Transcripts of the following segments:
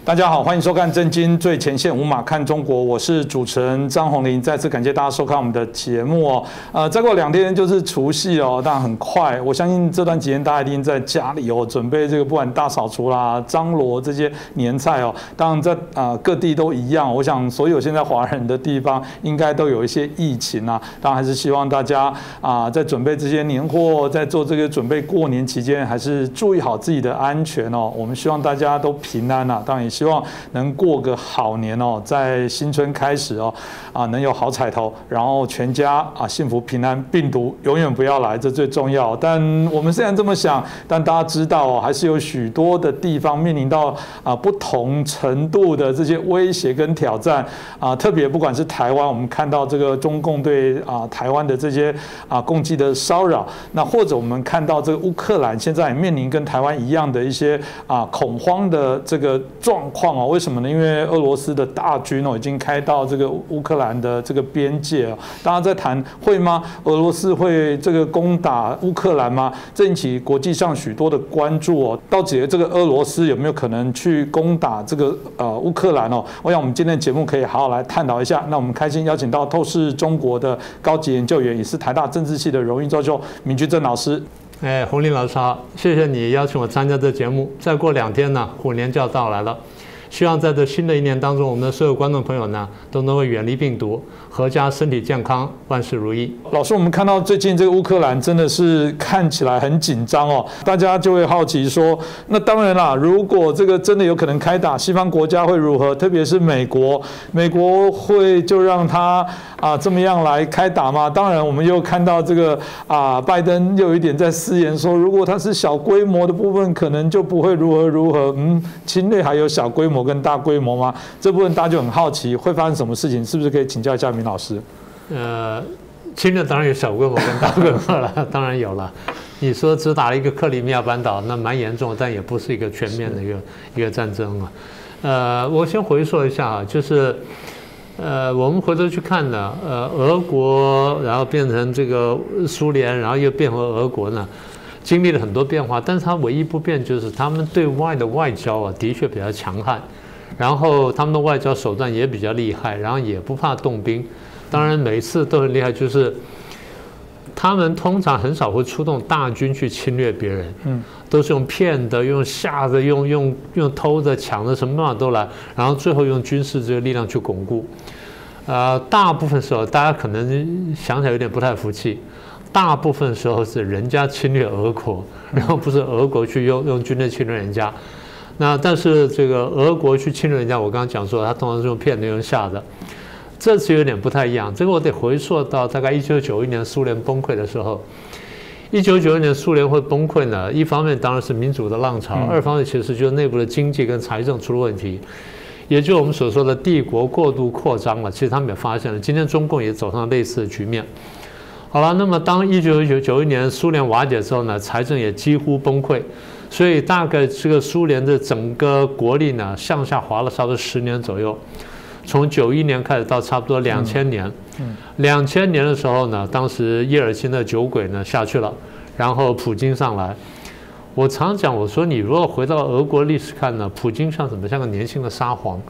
大家好，欢迎收看《震惊最前线》，无马看中国，我是主持人张宏林。再次感谢大家收看我们的节目哦。再过2天就是除夕哦，当然很快。我相信这段期间大家一定在家里哦，准备这个不管大扫除啦、张罗这些年菜哦。当然在各地都一样，我想所有现在华人的地方应该都有一些疫情啊。当然还是希望大家在准备这些年货，在做这个准备过年期间，还是注意好自己的安全哦。我们希望大家都平安啊，当然也希望能过个好年哦，在新春开始哦，能有好彩头，然后全家幸福平安，病毒永远不要来，这最重要。但我们虽然这么想，但大家知道哦，还是有许多的地方面临到不同程度的这些威胁跟挑战特别不管是台湾，我们看到这个中共对台湾的这些攻击的骚扰，那或者我们看到这个乌克兰现在也面临跟台湾一样的一些恐慌的这个状况哦。为什么呢？因为俄罗斯的大军已经开到这个乌克兰的这个边界哦。大家在谈会吗？俄罗斯会这个攻打乌克兰吗？这引起国际上许多的关注哦。到底这个俄罗斯有没有可能去攻打这个乌克兰哦？我想我们今天的节目可以好好来探讨一下。那我们开心邀请到透视中国的高级研究员，也是台大政治系的荣誉教授闵居正老师。洪林老师好，谢谢你邀请我参加这节目。再过2天呢，虎年就要到来了。希望在这新的一年当中，我们的所有观众朋友呢，都能够远离病毒，阖家身体健康，万事如意。老师，我们看到最近这个乌克兰真的是看起来很紧张哦，大家就会好奇说，那当然啦，如果这个真的有可能开打，西方国家会如何？特别是美国会就让他这么样来开打吗？当然，我们又看到这个拜登又有一点在私言说，如果他是小规模的部分，可能就不会如何。侵略还有小规模跟大规模吗？这部分大家就很好奇，会发生什么事情？是不是可以请教一下闵老师？侵略当然有小规模跟大规模了，当然有了。你说只打了一个克里米亚半岛，那蛮严重，但也不是一个全面的一个战争啊。我先回溯一下就是我们回头去看呢，俄国然后变成这个苏联，然后又变回俄国呢，经历了很多变化，但是它唯一不变就是他们对外的外交的确比较强悍，然后他们的外交手段也比较厉害，然后也不怕动兵。当然每次都很厉害，就是他们通常很少会出动大军去侵略别人，都是用骗的、用吓的、用偷的、抢的，什么办法都来，然后最后用军事这个力量去巩固。大部分时候大家可能想起来有点不太服气。大部分时候是人家侵略俄国，然后不是俄国去用军队侵略人家。但是这个俄国去侵略人家，我刚刚讲说，他通常是用骗的、用吓的。这次有点不太一样，这个我得回溯到大概1991年苏联崩溃的时候。1991年苏联会崩溃呢，一方面当然是民主的浪潮，二方面其实就是内部的经济跟财政出了问题，也就是我们所说的帝国过度扩张了。其实他们也发现了，今天中共也走上类似的局面。好了，那么当1991年苏联瓦解之后呢，财政也几乎崩溃，所以大概这个苏联的整个国力呢向下滑了差不多10年左右，从91年开始到差不多2000年。2000年的时候呢，当时叶尔钦的酒鬼呢下去了，然后普京上来。我常讲，我说你如果回到俄国历史看呢，普京像什么？像个年轻的沙皇。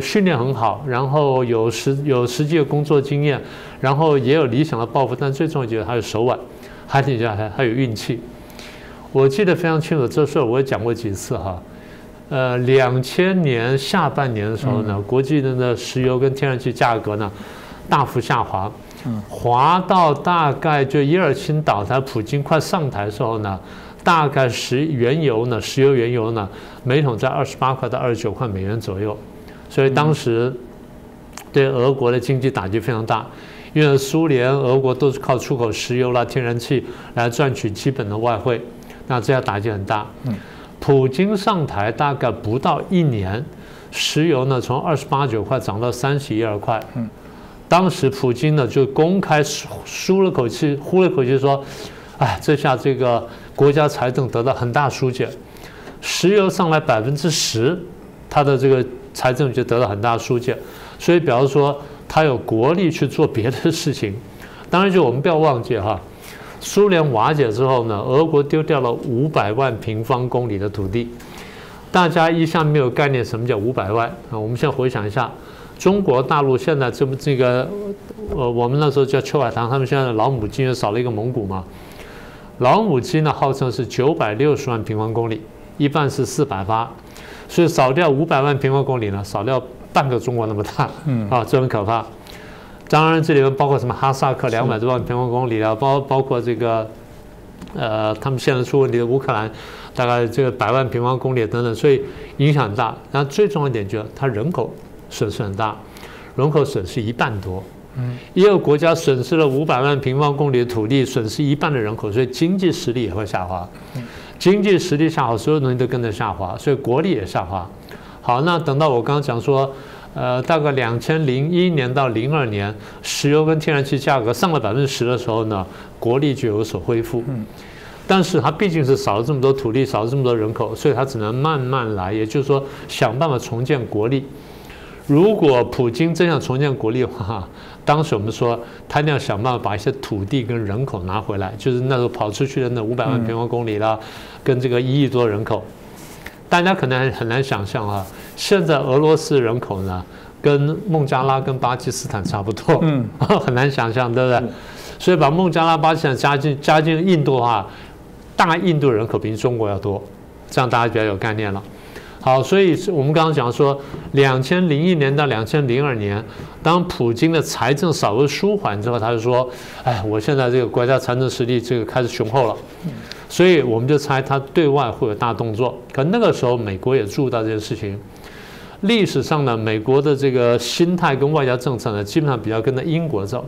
训练很好，然后有实际的工作经验，然后也有理想的抱负，但最重要就是还有手腕，还有运气。我记得非常清楚，这事我也讲过几次哈。2000年下半年的时候呢，国际的石油跟天然气价格呢大幅下滑，滑到大概就叶尔钦倒台，普京快上台的时候呢。大概石油原油呢，每桶在28块到29块美元左右，所以当时对俄国的经济打击非常大，因为苏联、俄国都是靠出口石油啦、天然气来赚取基本的外汇，那这样打击很大。普京上台大概不到1年，石油呢从28、9块涨到31、2块。当时普京呢就公开呼了口气说。这下这个国家财政得到很大疏解，石油上来10%，它的这个财政就得到很大疏解，所以比方说它有国力去做别的事情。当然，就我们不要忘记哈，苏联瓦解之后呢，俄国丢掉了500万平方公里的土地，大家一向没有概念什么叫500万啊。我们现在回想一下，中国大陆现在我们那时候叫秋海棠，他们现在的老母鸡又少了一个蒙古嘛。老母鸡呢号称是960万平方公里，一半是480，所以少掉500万平方公里呢，少掉半个中国那么大，这很可怕。当然这里面包括什么哈萨克200多万平方公里啊，包括这个他们现在出问题的乌克兰，大概这个100万平方公里等等，所以影响很大。然后最重要一点就是它人口损失很大，人口损失1半多。一个国家损失了500万平方公里的土地，损失1半的人口，所以经济实力也会下滑。经济实力下滑，所有东西都跟着下滑，所以国力也下滑。好，那等到我刚刚讲说，大概2001年到02年，石油跟天然气价格上了10%的时候呢，国力就有所恢复。但是它毕竟是少了这么多土地，少了这么多人口，所以它只能慢慢来，也就是说想办法重建国力。如果普京真想重建国力的话，当时我们说他一定要想办法把一些土地跟人口拿回来，就是那时候跑出去的那500万平方公里啦，跟这个1亿多人口，大家可能很难想象啊。现在俄罗斯人口呢，跟孟加拉跟巴基斯坦差不多，很难想象，对不对？所以把孟加拉、巴基斯坦加进印度的话，大印度人口比中国要多，这样大家比较有概念了。好，所以我们刚刚讲说，2001年到2002年，当普京的财政稍微舒缓之后，他就说：“哎，我现在这个国家财政实力这个开始雄厚了。”所以我们就猜他对外会有大动作。可那个时候，美国也注意到这件事情。历史上呢，美国的这个心态跟外交政策呢，基本上比较跟着英国走。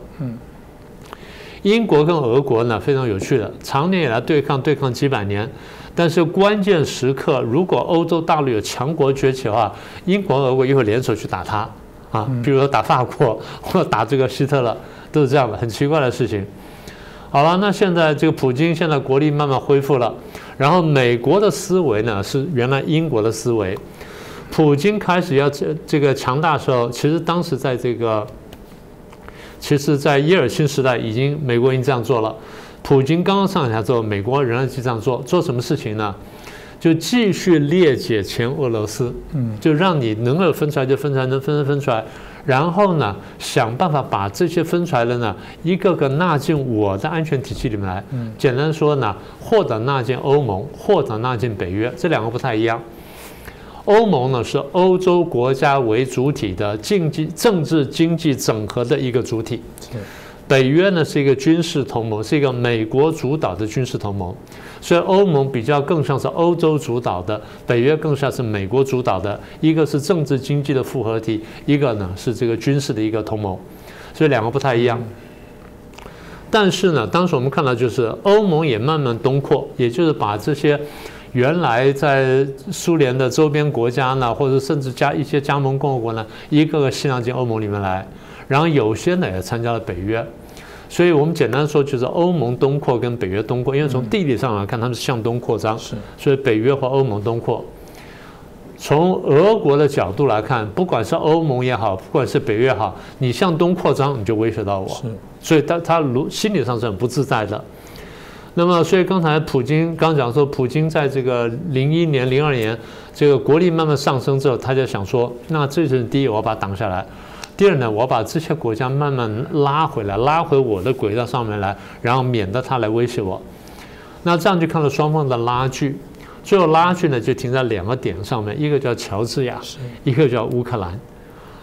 英国跟俄国呢非常有趣的，常年以来对抗几百年。但是关键时刻，如果欧洲大陆有强国崛起的话，英国、俄国又会联手去打它啊，比如说打法国或者打这个希特勒，都是这样的，很奇怪的事情。好了，那现在这个普京现在国力慢慢恢复了，然后美国的思维呢是原来英国的思维。普京开始要这个强大的时候，其实当时在耶尔钦时代美国已经这样做了。普京刚刚上台之后，美国仍然是这样做，做什么事情呢？就继续裂解前俄罗斯，就让你能够分出来就分出来，能分出来，然后呢，想办法把这些分出来的呢，一个个纳进我的安全体系里面来。简单说呢，或者纳进欧盟，或者纳进北约，这两个不太一样。欧盟呢是欧洲国家为主体的政治经济整合的一个主体。北约呢是一个军事同盟，是一个美国主导的军事同盟，所以欧盟比较更像是欧洲主导的，北约更像是美国主导的，一个是政治经济的复合体，一个呢是这个军事的一个同盟，所以两个不太一样。但是呢，当时我们看到就是欧盟也慢慢东扩，也就是把这些原来在苏联的周边国家呢，或者甚至一些加盟共和国呢，一个个吸纳进欧盟里面来，然后有些呢也参加了北约。所以我们简单说就是欧盟东扩跟北约东扩，因为从地理上来看，它们是向东扩张，所以北约或欧盟东扩。从俄国的角度来看，不管是欧盟也好，不管是北约也好，你向东扩张，你就威胁到我，所以他心理上是很不自在的。那么，所以刚才普京刚讲说，普京在这个01年、02年，这个国力慢慢上升之后，他就想说，那这是第一，我要把它挡下来。第二呢，我要把这些国家慢慢拉回来，拉回我的轨道上面来，然后免得他来威胁我。那这样就看到双方的拉锯，最后拉锯呢就停在两个点上面，一个叫乔治亚，一个叫乌克兰。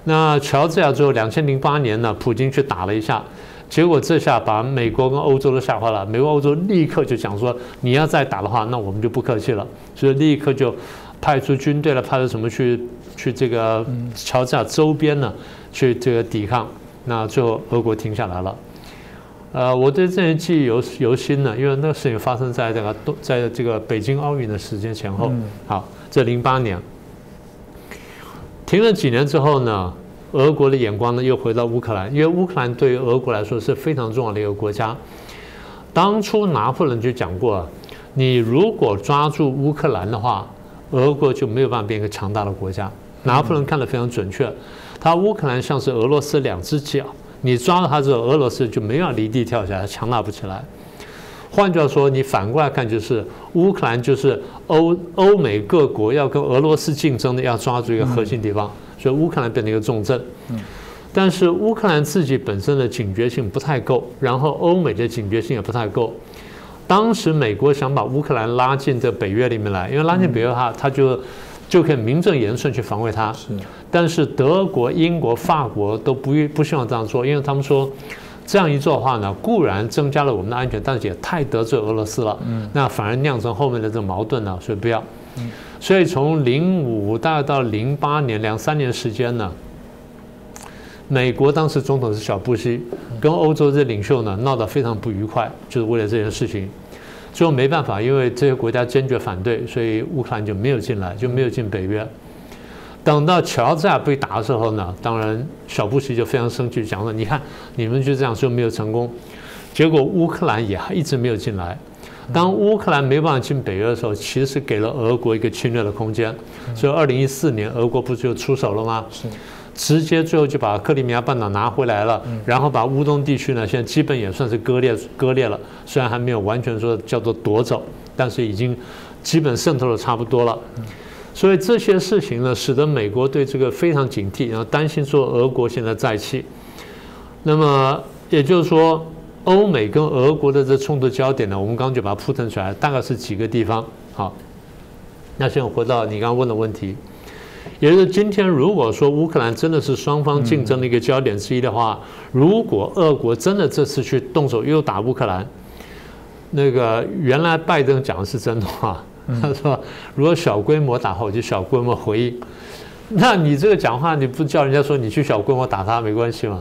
那乔治亚之后，2008年呢，普京去打了一下，结果这下把美国跟欧洲都吓坏了。美国、欧洲立刻就讲说，你要再打的话，那我们就不客气了，所以立刻就派出军队了，派出什么去这个乔治亚周边呢？去这个抵抗，那最后俄国停下来了。我对这件记忆犹新呢，因为那个事情发生在这个北京奥运的时间前后。好，这08年停了几年之后呢，俄国的眼光呢又回到乌克兰，因为乌克兰对于俄国来说是非常重要的一个国家。当初拿破仑就讲过，你如果抓住乌克兰的话，俄国就没有办法变一个强大的国家。拿破仑看得非常准确。他乌克兰像是俄罗斯两只脚，你抓了他之后，俄罗斯就没有离地跳下来，强大不起来。换句话说，你反过来看，就是乌克兰就是欧美各国要跟俄罗斯竞争的，要抓住一个核心地方，所以乌克兰变成一个重镇。但是乌克兰自己本身的警觉性不太够，然后欧美的警觉性也不太够。当时美国想把乌克兰拉进这北约里面来，因为拉进北约的话，他就可以名正言顺去防卫它。但是德国、英国、法国都不希望这样做，因为他们说这样一做的话呢，固然增加了我们的安全，但是也太得罪俄罗斯了。那反而酿成后面的这个矛盾呢，所以不要。所以从05大概到08年2-3年时间呢，美国当时总统是小布希，跟欧洲这领袖呢闹得非常不愉快，就是为了这件事情。最后没办法，因为这些国家坚决反对，所以乌克兰就没有进来，就没有进北约。等到乔治亚被打的时候呢，当然小布希就非常生气，讲说：“你看你们就这样就没有成功。”结果乌克兰也一直没有进来。当乌克兰没办法进北约的时候，其实给了俄国一个侵略的空间。所以2014年俄国不是就出手了吗？直接最后就把克里米亚半岛拿回来了，然后把乌东地区呢，现在基本也算是割裂了，虽然还没有完全说叫做夺走，但是已经基本渗透的差不多了。所以这些事情呢，使得美国对这个非常警惕，然后担心说俄国现在再起。那么也就是说，欧美跟俄国的这冲突焦点呢，我们刚刚就把它铺陈出来，大概是几个地方。好，那现在回到你刚刚问的问题。也就是今天，如果说乌克兰真的是双方竞争的一个焦点之一的话，如果俄国真的这次去动手又打乌克兰，那个原来拜登讲的是真话，他说如果小规模打后就小规模回应，那你这个讲话你不叫人家说你去小规模打他没关系吗？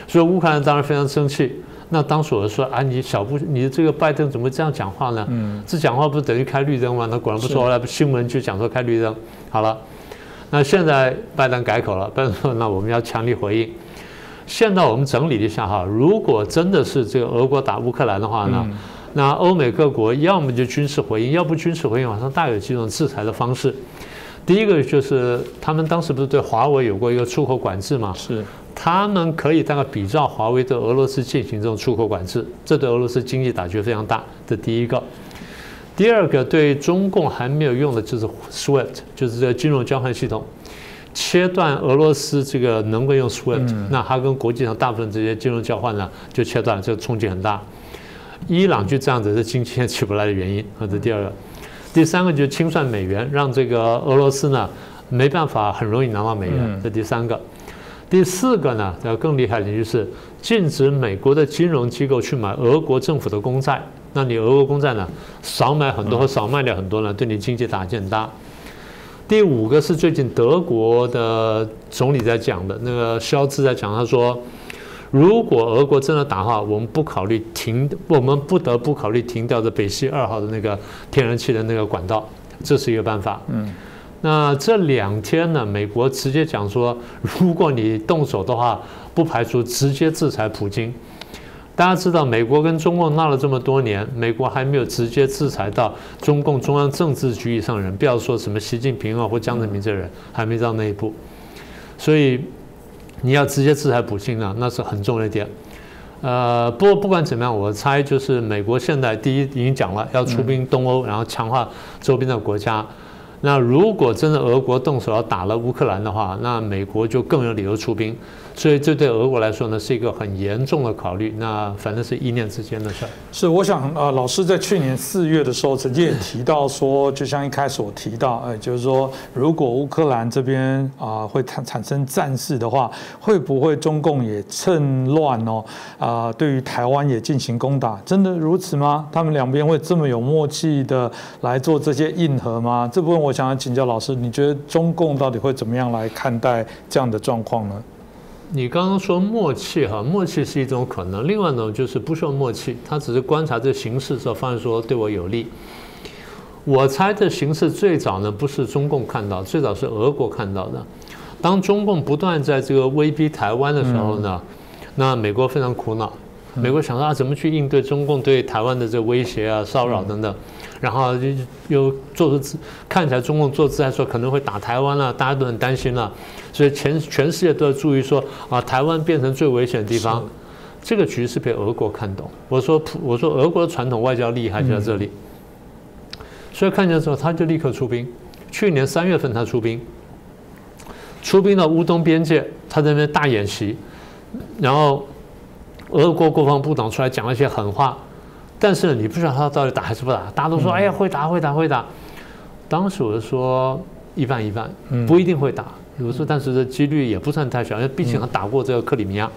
所以乌克兰当然非常生气。那当时我说啊，你这个拜登怎么这样讲话呢？这讲话不是等于开绿灯吗？那果然不错，后来新闻就讲说开绿灯，好了。那现在拜登改口了，拜登说：“那我们要强力回应。”现在我们整理一下哈，如果真的是这个俄国打乌克兰的话呢，那欧美各国要么就军事回应，要不军事回应，好像大有几种制裁的方式。第一个就是他们当时不是对华为有过一个出口管制吗？是，他们可以大概比照华为对俄罗斯进行这种出口管制，这对俄罗斯经济打击非常大。这第一个。第二个对中共还没有用的就是 SWIFT， 就是这个金融交换系统，切断俄罗斯这个能够用 SWIFT，那它跟国际上大部分这些金融交换呢就切断了，这个冲击很大。伊朗就这样子，这经济现在起不来的原因，这是第二个。第三个就是清算美元，让这个俄罗斯呢没办法很容易拿到美元，这第三个。第四个呢，更厉害的就是禁止美国的金融机构去买俄国政府的公债。那你俄国公债呢，少买很多或少卖掉很多呢，对你经济打击很大。第五个是最近德国的总理在讲的，那个肖兹在讲，他说，如果俄国真的打的话，我们不得不考虑停掉这北溪2号的那个天然气的那个管道，这是一个办法。那这2天呢，美国直接讲说，如果你动手的话，不排除直接制裁普京。大家知道，美国跟中共闹了这么多年，美国还没有直接制裁到中共中央政治局以上人，不要说什么习近平啊或江泽民这人，还没到那一步。所以你要直接制裁普京呢，那是很重要一点。不过不管怎么样，我猜就是美国现在第一已经讲了要出兵东欧，然后强化周边的国家。那如果真的俄国动手要打了乌克兰的话，那美国就更有理由出兵，所以这对俄国来说呢是一个很严重的考虑。那反正是一念之间的事儿。是，我想老师在去年4月的时候曾经也提到说，就像一开始我提到，就是说如果乌克兰这边会产生战事的话，会不会中共也趁乱对于台湾也进行攻打？真的如此吗？他们两边会这么有默契的来做这些硬核吗？这部分我想要请教老师，你觉得中共到底会怎么样来看待这样的状况呢？你刚刚说默契哈，默契是一种可能，另外一种就是不说默契，他只是观察这形势之后，发现说对我有利。我猜这形势最早呢不是中共看到，最早是俄国看到的。当中共不断在这个威逼台湾的时候呢，那美国非常苦恼，美国想说怎么去应对中共对台湾的这个威胁啊、骚扰等等。然后又做出看起来中共做姿态说可能会打台湾了，大家都很担心了，所以全世界都要注意说台湾变成最危险的地方。这个局势被俄国看懂。我说俄国的传统外交厉害就在这里，所以看见之后他就立刻出兵。去年3月份他出兵到乌东边界，他在那边大演习，然后俄国国防部长出来讲了一些狠话，但是你不知道他到底打还是不打，大家都说哎呀会打。当时我就说一半一半，不一定会打。我说但是这几率也不算太小，因为毕竟他打过这个克里米亚。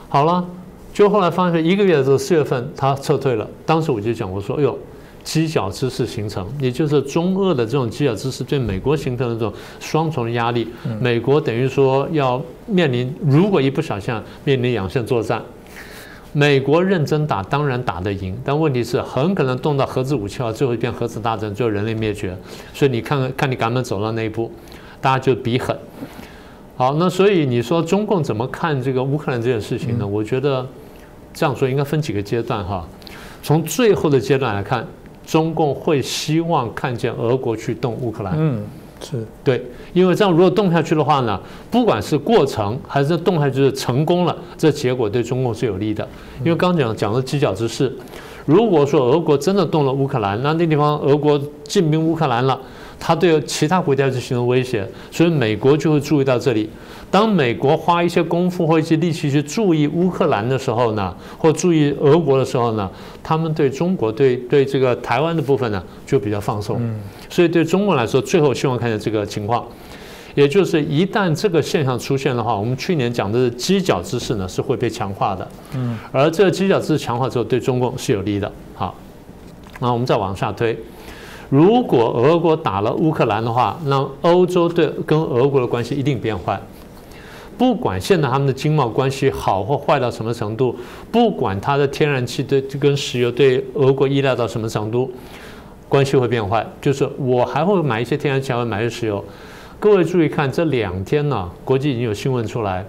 好了，就后来发现1个月的时候4月份他撤退了，当时我就讲我说哎呦。犄角之势形成，也就是中俄的这种犄角之势对美国形成的这种双重的压力。美国等于说要面临，如果一不小心面临两线作战，美国认真打当然打得赢，但问题是很可能动到核子武器后，最后变核子大战，最后人类灭绝。所以你看你敢不敢走到那一步，大家就比狠。好，那所以你说中共怎么看这个乌克兰这件事情呢？我觉得这样说应该分几个阶段哈。从最后的阶段来看。中共会希望看见俄国去动乌克兰，是对，因为这样如果动下去的话呢，不管是过程还是动下去是成功了，这结果对中共是有利的。因为刚讲的犄角之势，如果说俄国真的动了乌克兰，那地方俄国进兵乌克兰了，它对其他国家就形成威胁，所以美国就会注意到这里。当美国花一些功夫或一些力气去注意乌克兰的时候呢，或注意俄国的时候呢，他们对中国对这个台湾的部分呢就比较放松。所以对中国来说，最后希望看见这个情况，也就是一旦这个现象出现的话，我们去年讲的犄角之势呢是会被强化的。而这个犄角之势强化之后，对中共是有利的。好，那我们再往下推。如果俄国打了乌克兰的话，那欧洲跟俄国的关系一定变坏。不管现在他们的经贸关系好或坏到什么程度，不管它的天然气跟石油对俄国依赖到什么程度，关系会变坏。就是我还会买一些天然气，还会买一些石油。各位注意看，这2天呢，国际已经有新闻出来，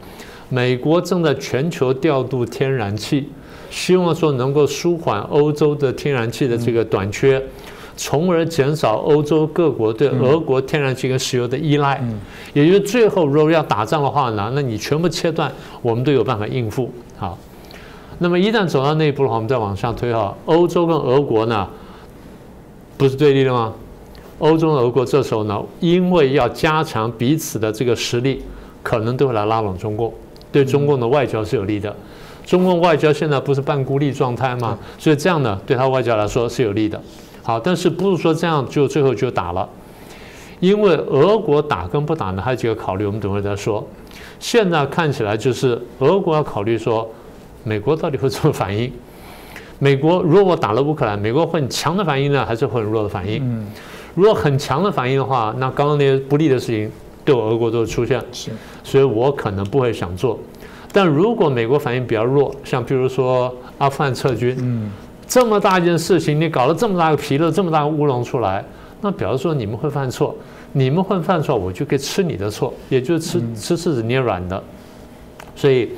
美国正在全球调度天然气，希望说能够舒缓欧洲的天然气的这个短缺。从而减少欧洲各国对俄国天然气跟石油的依赖，也就是最后如果要打仗的话呢，那你全部切断，我们都有办法应付。好，那么一旦走到那一步的话，我们再往下推哈，欧洲跟俄国呢，不是对立的吗？欧洲跟俄国这时候呢，因为要加强彼此的这个实力，可能都会来拉拢中共，对中共的外交是有利的。中共外交现在不是半孤立状态吗？所以这样呢，对他外交来说是有利的。好，但是不是说这样就最后就打了？因为俄国打跟不打呢，还有几个考虑，我们等会再说。现在看起来就是俄国要考虑说，美国到底会怎么反应？美国如果打了乌克兰，美国会很强的反应呢，还是会很弱的反应？如果很强的反应的话，那刚刚那些不利的事情对我俄国都会出现，所以我可能不会想做。但如果美国反应比较弱，像比如说阿富汗撤军，这么大一件事情，你搞了这么大个纰漏，这么大个乌龙出来，那表示说你们会犯错，我就可以吃你的错，也就是吃柿子捏软的。所以，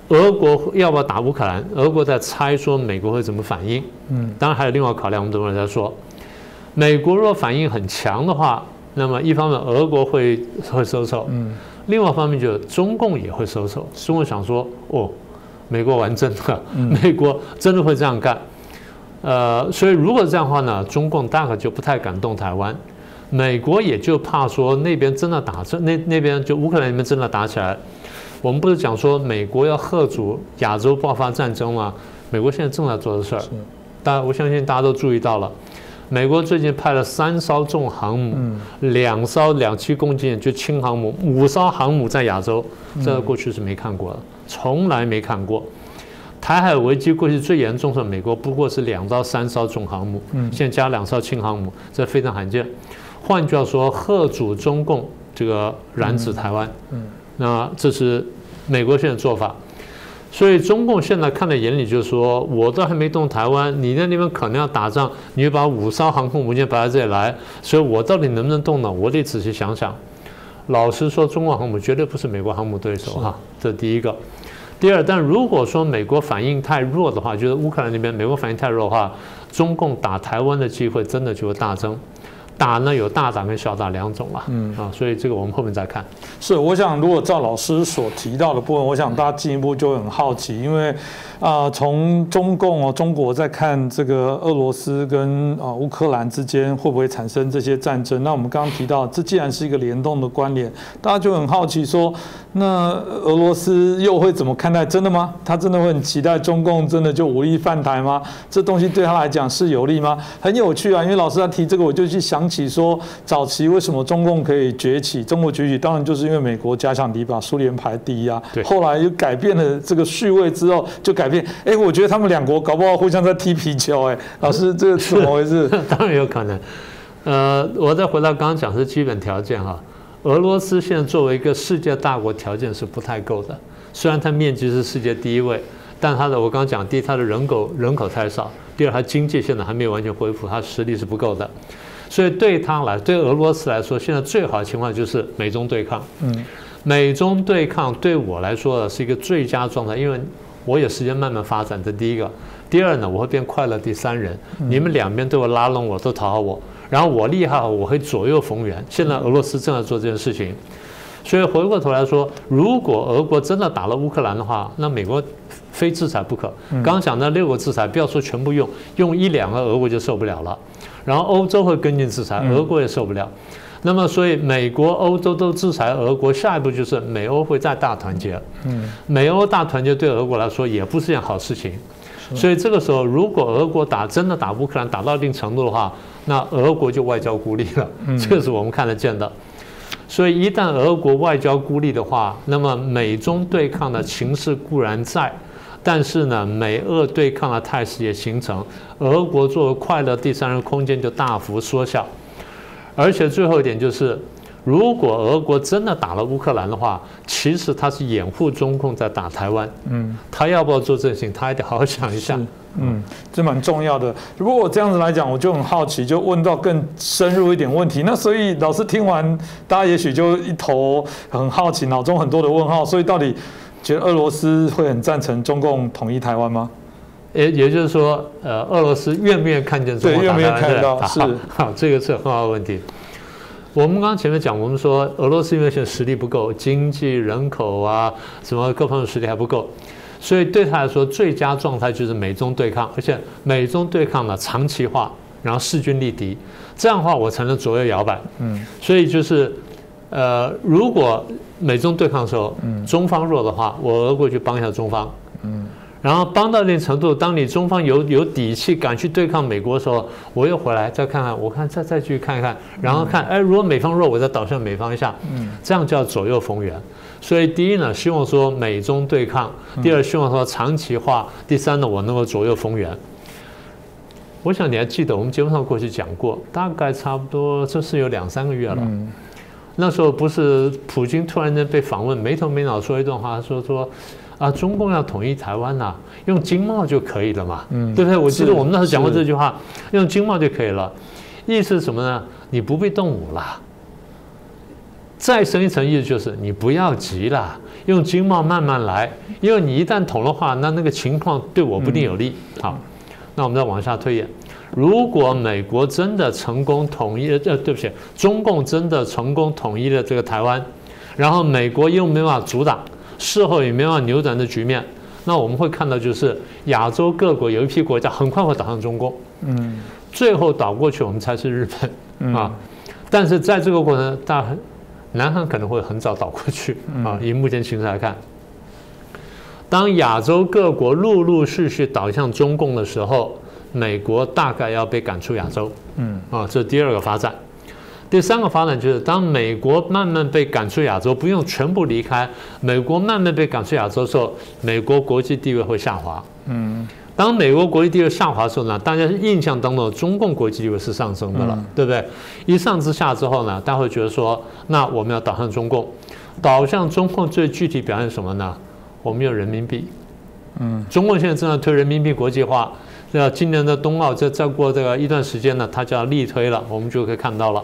俄国要不要打乌克兰？俄国在猜说美国会怎么反应。当然还有另外考量，我们等会儿再说。美国若反应很强的话，那么一方面俄国会收手，另外一方面就是中共也会收手。中共想说，哦。美国玩真的，美国真的会这样干，所以如果这样的话呢，中共大概就不太敢动台湾，美国也就怕说那边真的打，那边就乌克兰那边真的打起来。我们不是讲说美国要嚇阻亚洲爆发战争吗？美国现在正在做的事儿，我相信大家都注意到了。美国最近派了3艘重航母，2艘2.7公斤就轻航母，5艘航母在亚洲，这过去是没看过的。从来没看过，台海危机过去最严重的美国不过是2到3艘重航母，现在加2艘轻航母，这非常罕见。换句话说，嚇阻中共这个染指台湾，那这是美国现在做法。所以中共现在看在眼里，就是说我都还没动台湾，你在那边可能要打仗，你就把5艘航空母舰摆在这里来，所以我到底能不能动呢？我得仔细想想。老实说，中国航母绝对不是美国航母对手哈，这是第一个。第二，但如果说美国反应太弱的话，就是乌克兰那边美国反应太弱的话，中共打台湾的机会真的就会大增。打呢有大打跟小打两种啦，所以这个我们后面再看。是，我想如果照老师所提到的部分，我想大家进一步就会很好奇，因为从中国在看这个俄罗斯跟乌克兰之间会不会产生这些战争？那我们刚刚提到，这既然是一个联动的关联，大家就很好奇说，那俄罗斯又会怎么看待？真的吗？他真的会很期待中共真的就武力犯台吗？这东西对他来讲是有利吗？很有趣啊，因为老师他提这个，我就去想起说，早期为什么中共可以崛起？中国崛起当然就是因为美国假想敌把苏联排第一啊，后来又改变了这个序位之后就改变。我觉得他们两国搞不好互相在踢皮球。老师，这个怎么回事？当然有可能。我再回到刚刚讲是基本条件哈。俄罗斯现在作为一个世界大国，条件是不太够的。虽然它面积是世界第一位，但它的我刚刚讲，第一，它的人口太少；第二，它经济现在还没有完全恢复，它实力是不够的。所以对俄罗斯来说，现在最好的情况就是美中对抗。美中对抗对我来说是一个最佳状态，因为我有时间慢慢发展，这第一个。第二呢，我会变快乐第三人，你们两边都会拉拢我，都讨好我，然后我厉害，我会左右逢源。现在俄罗斯正在做这件事情，所以回过头来说，如果俄国真的打了乌克兰的话，那美国非制裁不可。刚刚讲的6个制裁，不要说全部用1、2个，俄国就受不了了。然后欧洲会跟进制裁，俄国也受不了。那么，所以美国、欧洲都制裁俄国，下一步就是美欧会再大团结。美欧大团结对俄国来说也不是件好事情。所以这个时候，如果俄国真的打乌克兰打到一定程度的话，那俄国就外交孤立了，这个是我们看得见的。所以一旦俄国外交孤立的话，那么美中对抗的情势固然在，但是呢，美俄对抗的态势也形成，俄国作为快乐第三人空间就大幅缩小。而且最后一点就是，如果俄国真的打了乌克兰的话，其实他是掩护中共在打台湾。他要不要做这事情，他还得好好想一下。这蛮重要的。如果我这样子来讲，我就很好奇，就问到更深入一点问题。那所以老师听完，大家也许就一头很好奇，脑中很多的问号。所以到底觉得俄罗斯会很赞成中共统一台湾吗？也就是说，俄罗斯愿不愿意看见中国打台湾？对，愿不愿意看到？是，好，这个是很好的问题。我们刚刚前面讲，我们说俄罗斯因为现在实力不够，经济、人口啊，什么各方面实力还不够，所以对他来说，最佳状态就是美中对抗，而且美中对抗呢长期化，然后势均力敌，这样的话我才能左右摇摆。所以就是，如果美中对抗的时候，中方弱的话，我俄国去帮一下中方。然后帮到一定程度，当你中方有底气敢去对抗美国的时候，我又回来再看看，我看再去看一看，然后看，如果美方弱，我再倒向美方一下，这样叫左右逢源。所以第一呢，希望说美中对抗；第二，希望说长期化；第三呢，我能够左右逢源。我想你还记得我们节目上过去讲过，大概差不多这是有2、3个月了。那时候不是普京突然间被访问，没头没脑说一段话，说。中共要统一台湾呐，用经贸就可以了嘛，对不对？我记得我们那时候讲过这句话，用经贸就可以了。意思是什么呢？你不必动武啦。再深一层意思就是你不要急啦，用经贸慢慢来，因为你一旦统的话，那个情况对我不一定有利。好，那我们再往下推演，如果美国真的成功统一，对不起，中共真的成功统一了这个台湾，然后美国又没办法阻挡。事后也没办法扭转的局面，那我们会看到就是亚洲各国有一批国家很快会倒向中共，最后倒过去我们才是日本啊。但是在这个过程，南韩可能会很早倒过去啊。以目前形势来看，当亚洲各国陆陆续续倒向中共的时候，美国大概要被赶出亚洲，这是第2个发展。第3个发展就是，当美国慢慢被赶出亚洲，不用全部离开，美国慢慢被赶出亚洲的时候，美国国际地位会下滑。当美国国际地位下滑的时候呢，大家印象当中中共国际地位是上升的了，对不对？一上之下之后呢，大家会觉得说，那我们要导向中共，导向中共最具体表现什么呢？我们有人民币。中共现在正在推人民币国际化，今年的冬奥再过这个一段时间呢，它就要力推了，我们就可以看到了。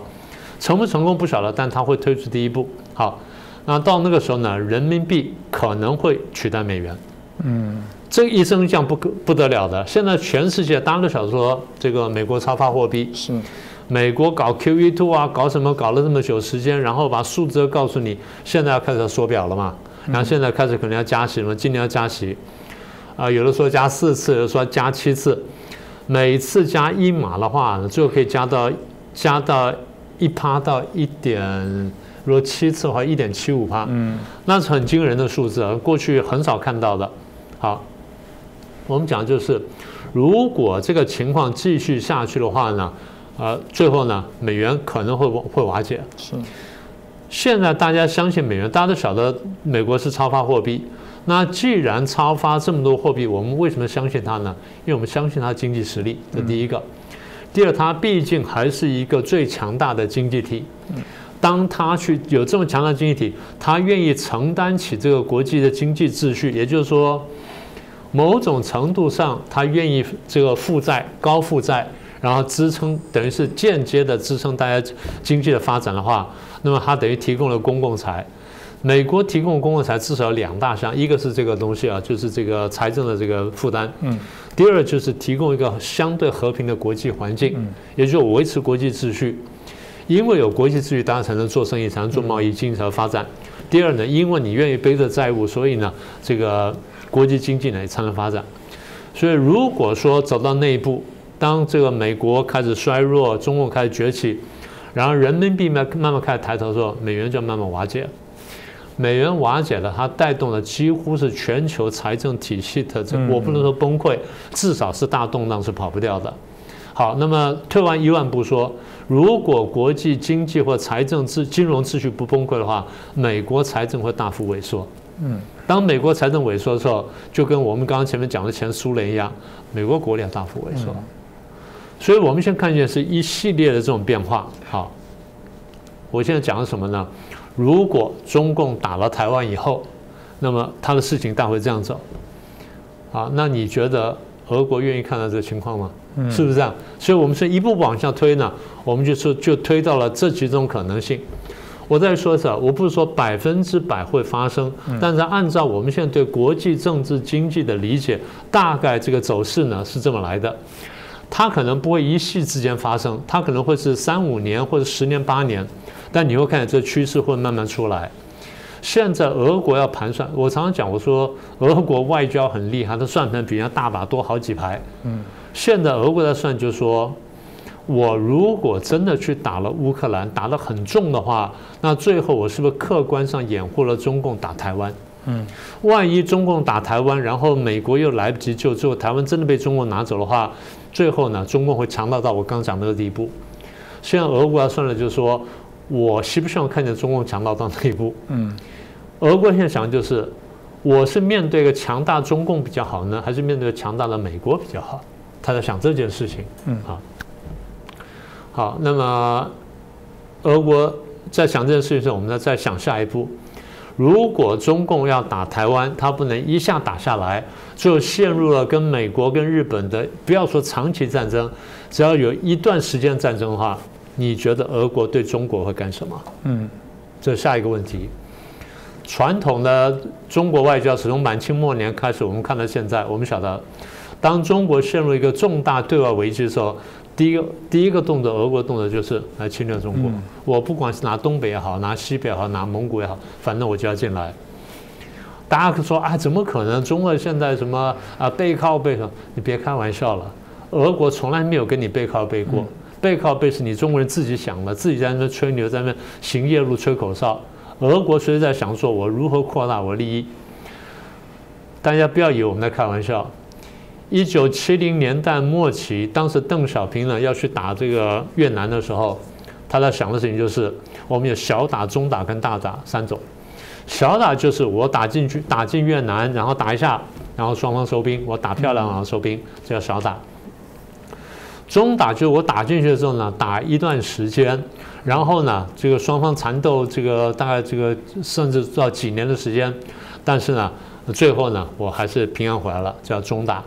成不成功不晓得，但它会推出第一步。好，那到那个时候呢，人民币可能会取代美元。这一升降不得了的。现在全世界大家都想说，这个美国超发货币是。美国搞 QE2 啊，搞什么搞了这么久时间，然后把数字告诉你，现在要开始缩表了嘛，然后现在开始可能要加息了，今年要加息，有的说加4次，有的说加7次，每次加1码的话，最后可以加到1%到1点，如果7次的话1.75%，那是很惊人的数字啊，过去很少看到的。好，我们讲就是，如果这个情况继续下去的话呢？最后呢，美元可能会瓦解。是，现在大家相信美元，大家都晓得美国是超发货币。那既然超发这么多货币，我们为什么相信它呢？因为我们相信它经济实力，这第一个。第二，它毕竟还是一个最强大的经济体。当它有这么强大的经济体，它愿意承担起这个国际的经济秩序，也就是说，某种程度上，它愿意这个高负债。然后支撑，等于是间接的支撑大家经济的发展的话，那么它等于提供了公共财。美国提供公共财至少有2大项，一个是这个东西啊，就是这个财政的这个负担。第二就是提供一个相对和平的国际环境，也就是维持国际秩序。因为有国际秩序，大家才能做生意，才能做贸易，经济才能发展。第二呢，因为你愿意背着债务，所以呢，这个国际经济呢也才能发展。所以如果说走到那一步，当这个美国开始衰弱，中共开始崛起，然后人民币慢慢开始抬头的时候，美元就慢慢瓦解。美元瓦解了，它带动了几乎是全球财政体系的我不能说崩溃，至少是大动荡是跑不掉的。好，那么退完1万步说，如果国际经济或财政金融秩序不崩溃的话，美国财政会大幅萎缩。当美国财政萎缩的时候，就跟我们刚刚前面讲的前苏联一样，美国国力要大幅萎缩。所以我们先看见是一系列的这种变化。好，我现在讲的什么呢？如果中共打了台湾以后，那么他的事情大会这样走。好，那你觉得俄国愿意看到这个情况吗？是不是这样？所以我们是一步步往下推呢，我们就推到了这几种可能性。我再说一次，我不是说100%会发生，但是按照我们现在对国际政治经济的理解，大概这个走势呢是这么来的。它可能不会一夕之间发生，它可能会是3、5年或者10年、8年，但你会看见这趋势会慢慢出来。现在俄国要盘算，我常常讲，我说俄国外交很厉害，它算盘比人家大把多好几排。现在俄国在算，就是说我如果真的去打了乌克兰，打得很重的话，那最后我是不是客观上掩护了中共打台湾？万一中共打台湾，然后美国又来不及救，最后台湾真的被中共拿走的话，最后呢，中共会强大到我刚讲那个地步。现在俄国要算的就是说，我希不希望看见中共强大到那一步？俄国现在想的就是，我是面对一个强大中共比较好呢，还是面对强大的美国比较好？他在想这件事情。好，那么俄国在想这件事情的时候，我们再想下一步。如果中共要打台湾，它不能一下打下来，最后陷入了跟美国跟日本的不要说长期战争，只要有一段时间战争的话，你觉得俄国对中国会干什么？这是下一个问题。传统的中国外交从满清末年开始，我们看到现在，我们晓得，当中国陷入一个重大对外危机的时候，第一个动作，俄国动作就是来侵略中国。我不管是拿东北也好，拿西北也好，拿蒙古也好，反正我就要进来。大家说啊，怎么可能？中俄现在什么背靠背？你别开玩笑了，俄国从来没有跟你背靠背过。背靠背是你中国人自己想的，自己在那边吹牛，在那边行夜路吹口哨。俄国随时在想说，我如何扩大我利益。大家不要以为我们在开玩笑。1970年代末期，当时邓小平呢要去打这个越南的时候，他在想的事情就是，我们有小打、中打跟大打3种。小打就是我打进越南，然后打一下，然后双方收兵，我打漂亮然后收兵，这叫小打。中打就是我打进去的时候呢，打一段时间，然后呢，这个双方缠斗，这个大概这个甚至到几年的时间，但是呢，最后呢，我还是平安回来了，叫中打。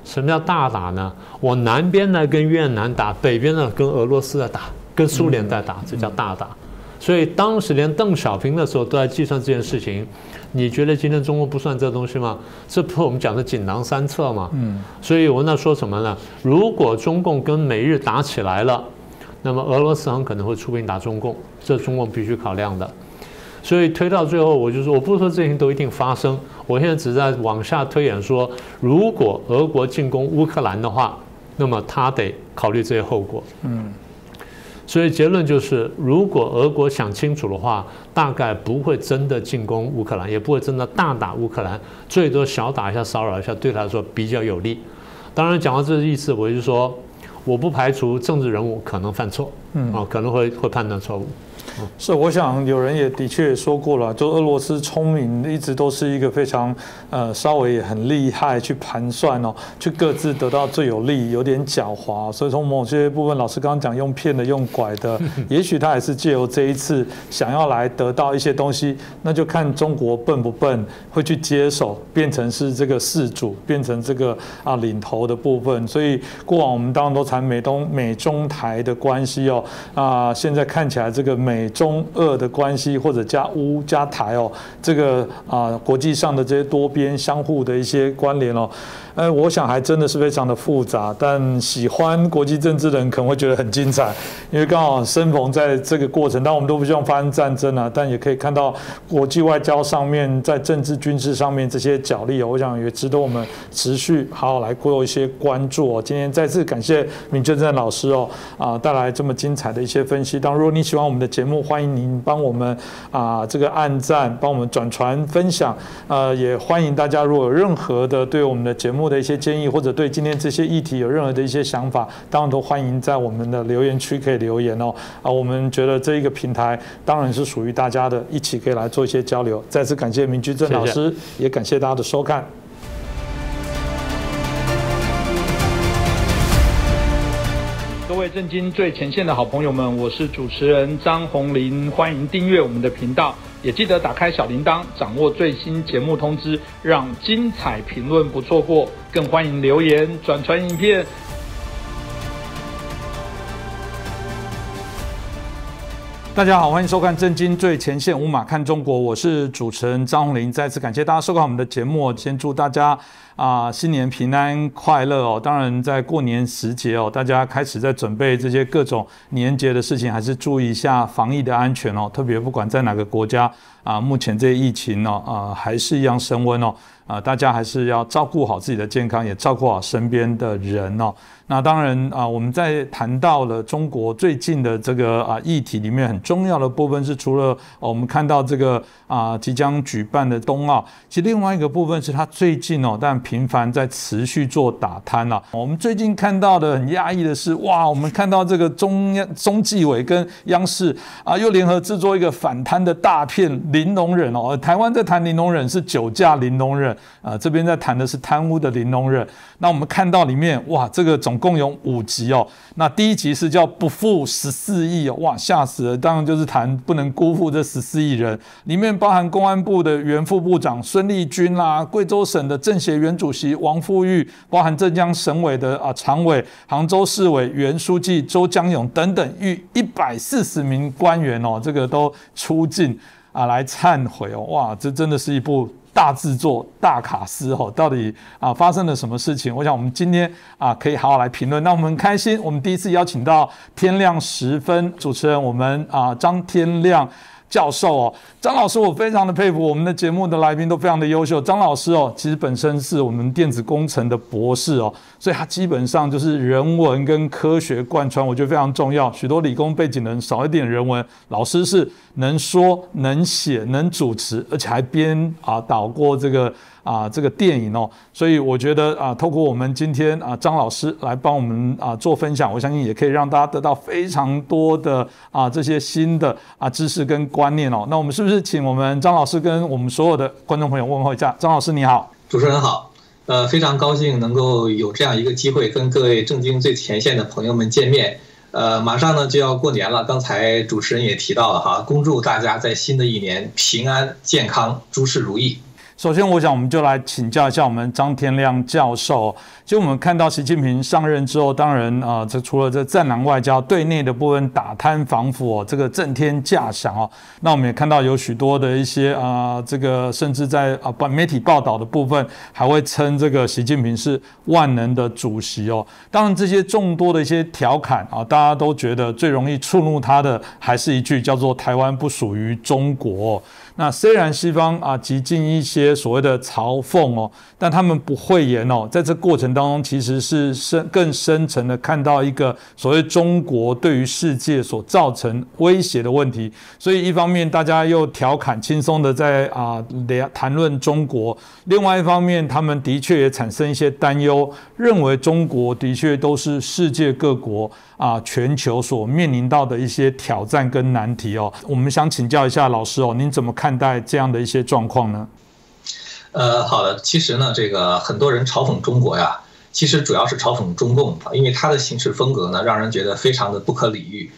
什么叫大打呢？我南边呢跟越南打，北边呢跟俄罗斯在打，跟苏联在打，这叫大打。所以当时连邓小平的时候都在计算这件事情。你觉得今天中国不算这东西吗？这不是我们讲的锦囊三策吗？所以我那说什么呢？如果中共跟美日打起来了，那么俄罗斯很可能会出兵打中共，这是中共必须考量的。所以推到最后，我就说，我不是说这些事情都一定发生，我现在只在往下推演说，如果俄国进攻乌克兰的话，那么他得考虑这些后果。所以结论就是，如果俄国想清楚的话，大概不会真的进攻乌克兰，也不会真的大打乌克兰，最多小打一下、骚扰一下，对他来说比较有利。当然，讲到这个意思，我就说，我不排除政治人物可能犯错，可能会判断错误。是，我想有人也的确也说过了，就俄罗斯聪明一直都是一个非常稍微很厉害去盘算哦，去各自得到最有利，有点狡猾，所以从某些部分，老师刚刚讲用骗的、用拐的，也许他也是借由这一次想要来得到一些东西，那就看中国笨不笨，会去接手，变成是这个事主，变成这个领头的部分。所以过往我们当然都谈美中台的关系哦，现在看起来这个美中俄的关系，或者加乌加台哦，这个国际上的这些多边相互的一些关联哦，我想还真的是非常的复杂。但喜欢国际政治的人可能会觉得很精彩，因为刚好生逢在这个过程，当然我们都不希望发生战争啊，但也可以看到国际外交上面，在政治军事上面这些角力哦，我想也值得我们持续好好来做一些关注哦。今天再次感谢闵娟正老师哦，带来这么精彩的一些分析。当然，如果你喜欢我们的节目，欢迎您帮我们这个按赞，帮我们转传分享，也欢迎大家如果有任何的对我们的节目的一些建议，或者对今天这些议题有任何的一些想法，当然都欢迎在我们的留言区可以留言哦。我们觉得这一个平台当然是属于大家的，一起可以来做一些交流。再次感谢闵居正老师，谢谢，也感谢大家的收看。各位震惊最前线的好朋友们，我是主持人张宏林，欢迎订阅我们的频道，也记得打开小铃铛，掌握最新节目通知，让精彩评论不错过，更欢迎留言转传影片。大家好，欢迎收看《震惊最前线》，无马看中国，我是主持人张宏林。再次感谢大家收看我们的节目，先祝大家新年平安快乐哦！当然，在过年时节哦，大家开始在准备这些各种年节的事情，还是注意一下防疫的安全哦。特别不管在哪个国家目前这些疫情还是一样升温哦。大家还是要照顾好自己的健康，也照顾好身边的人哦。那当然我们在谈到了中国最近的这个议题里面，很重要的部分是除了我们看到这个即将举办的冬奥，其实另外一个部分是它最近但频繁在持续做打贪啊。我们最近看到的很压抑的是，哇，我们看到这个中纪委跟央视又联合制作一个反贪的大片零容忍哦。台湾在谈零容忍是酒驾零容忍。这边在谈的是贪污的零容忍。那我们看到里面，哇，这个总共有5集哦。那第一集是叫不负14亿哦，哇，吓死了！当然就是谈不能辜负这14亿人，里面包含公安部的原副部长孙立军啦，贵州省的政协原主席王富玉，包含浙江省委的常委、杭州市委原书记周江勇等等，逾140名官员哦，这个都出境来忏悔哦，哇，这真的是一部大制作、大卡司哦，到底发生了什么事情？我想我们今天可以好好来评论。那我们很开心，我们第一次邀请到天亮10分主持人，我们张天亮教授哦，张老师我非常的佩服，我们的节目的来宾都非常的优秀。张老师哦，其实本身是我们电子工程的博士哦，所以他基本上就是人文跟科学贯穿，我觉得非常重要。许多理工背景的人少一点人文，老师是能说、能写、能主持，而且还编导过这个电影哦，所以我觉得透过我们今天张老师来帮我们做分享，我相信也可以让大家得到非常多的这些新的知识跟观念哦。那我们是不是请我们张老师跟我们所有的观众朋友问候一下？张老师你好。主持人好，非常高兴能够有这样一个机会跟各位政经最前线的朋友们见面。马上呢就要过年了，刚才主持人也提到了哈，恭祝大家在新的一年平安健康，诸事如意。首先，我想我们就来请教一下我们张天亮教授。就我们看到习近平上任之后，当然这除了这战狼外交对内的部分打贪防腐这个震天价响那我们也看到有许多的一些这个甚至在媒体报道的部分，还会称这个习近平是万能的主席当然，这些众多的一些调侃大家都觉得最容易触怒他的还是一句叫做"台湾不属于中国"。那虽然西方极尽一些所谓的嘲讽但他们不讳言在这过程当中，其实是更深层的看到一个所谓中国对于世界所造成威胁的问题。所以一方面大家又调侃轻松的在谈论中国，另外一方面他们的确也产生一些担忧，认为中国的确都是世界各国全球所面临到的一些挑战跟难题我们想请教一下老师您怎么看待这样的一些状况呢？好的，其实呢，这个很多人嘲讽中国呀，其实主要是嘲讽中共因为他的行事风格呢，让人觉得非常的不可理喻。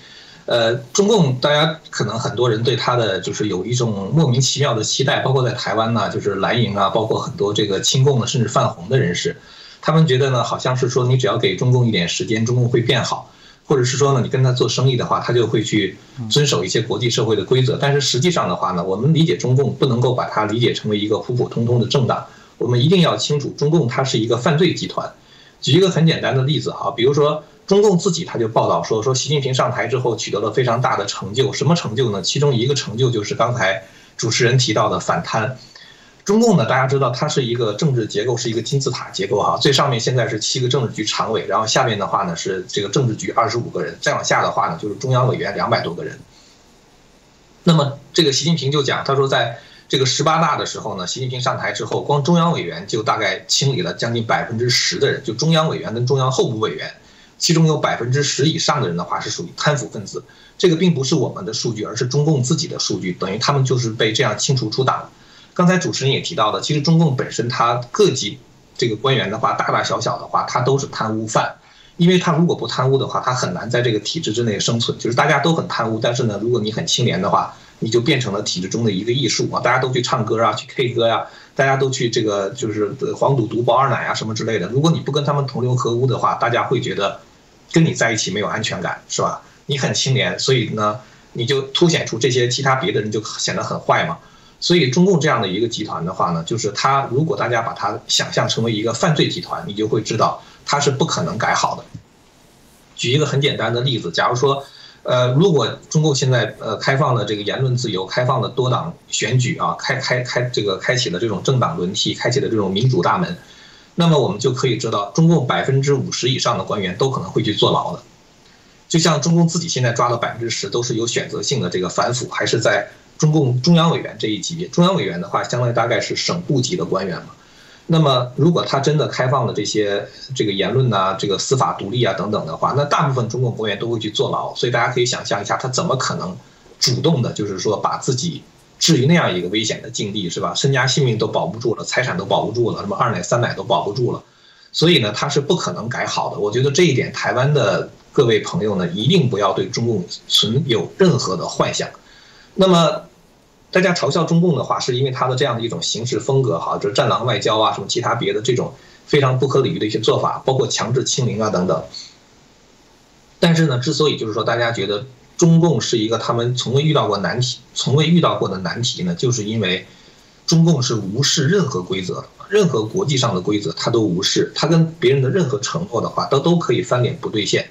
中共大家可能很多人对他的就是有一种莫名其妙的期待，包括在台湾呢，就是蓝营包括很多这个亲共的甚至泛红的人士，他们觉得呢，好像是说你只要给中共一点时间，中共会变好。或者是说呢，你跟他做生意的话，他就会去遵守一些国际社会的规则。但是实际上的话呢，我们理解中共不能够把它理解成为一个普普通通的政党，我们一定要清楚，中共它是一个犯罪集团。举一个很简单的例子比如说中共自己他就报道说习近平上台之后取得了非常大的成就，什么成就呢？其中一个成就就是刚才主持人提到的反贪。中共呢，大家知道它是一个政治结构，是一个金字塔结构最上面现在是7个政治局常委，然后下面的话呢是这个政治局25个人，再往下的话呢就是中央委员200多个人。那么这个习近平就讲，他说在这个18大的时候呢，习近平上台之后，光中央委员就大概清理了将近10%的人，就中央委员跟中央候补委员，其中有10%以上的人的话是属于贪腐分子。这个并不是我们的数据，而是中共自己的数据，等于他们就是被这样清除出党。刚才主持人也提到的，其实中共本身它各级这个官员的话，大大小小的话，他都是贪污犯，因为他如果不贪污的话，他很难在这个体制之内生存。就是大家都很贪污，但是呢，如果你很清廉的话，你就变成了体制中的一个艺术大家都去唱歌去 K 歌大家都去这个就是黄赌毒包二奶什么之类的。如果你不跟他们同流合污的话，大家会觉得跟你在一起没有安全感，是吧？你很清廉，所以呢，你就凸显出这些其他别的人就显得很坏嘛。所以中共这样的一个集团的话呢，就是它如果大家把它想象成为一个犯罪集团，你就会知道它是不可能改好的。举一个很简单的例子，假如说如果中共现在开放了这个言论自由，开放了多党选举开启了这种政党轮替，开启了这种民主大门，那么我们就可以知道，中共50%以上的官员都可能会去坐牢的。就像中共自己现在抓的10%都是有选择性的这个反腐，还是在中共中央委员这一级别。中央委员的话，相当于大概是省部级的官员嘛。那么如果他真的开放了这个言论这个司法独立等等的话，那大部分中共官员都会去坐牢。所以大家可以想象一下，他怎么可能主动的，就是说把自己置于那样一个危险的境地，是吧？身家性命都保不住了，财产都保不住了，什么2奶3奶都保不住了。所以呢，他是不可能改好的。我觉得这一点，台湾的各位朋友呢，一定不要对中共存有任何的幻想。那么大家嘲笑中共的话，是因为他的这样的一种行事风格就是战狼外交什么其他别的这种非常不可理喻的一些做法，包括强制清零等等。但是呢，之所以就是说大家觉得中共是一个他们从未遇到过的难题呢，就是因为中共是无视任何规则的，任何国际上的规则他都无视，他跟别人的任何承诺的话，都可以翻脸不兑现。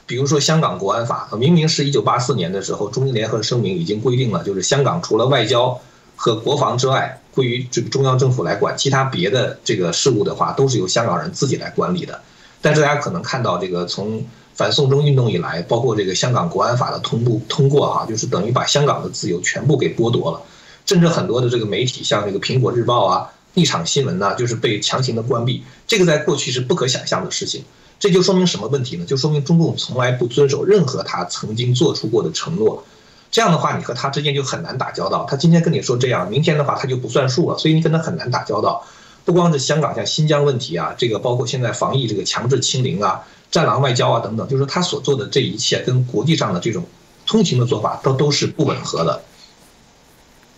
比如说香港国安法，明明是1984年的时候，中英联合声明已经规定了，就是香港除了外交和国防之外，归于这个中央政府来管，其他别的这个事务的话，都是由香港人自己来管理的。但是大家可能看到，这个从反送中运动以来，包括这个香港国安法的通过就是等于把香港的自由全部给剥夺了，甚至很多的这个媒体，像这个苹果日报立场新闻就是被强行的关闭，这个在过去是不可想象的事情。这就说明什么问题呢？就说明中共从来不遵守任何他曾经做出过的承诺。这样的话，你和他之间就很难打交道。他今天跟你说这样，明天的话他就不算数了，所以你跟他很难打交道。不光是香港，像新疆问题这个包括现在防疫这个强制清零战狼外交等等，就是他所做的这一切跟国际上的这种通行的做法都是不吻合的。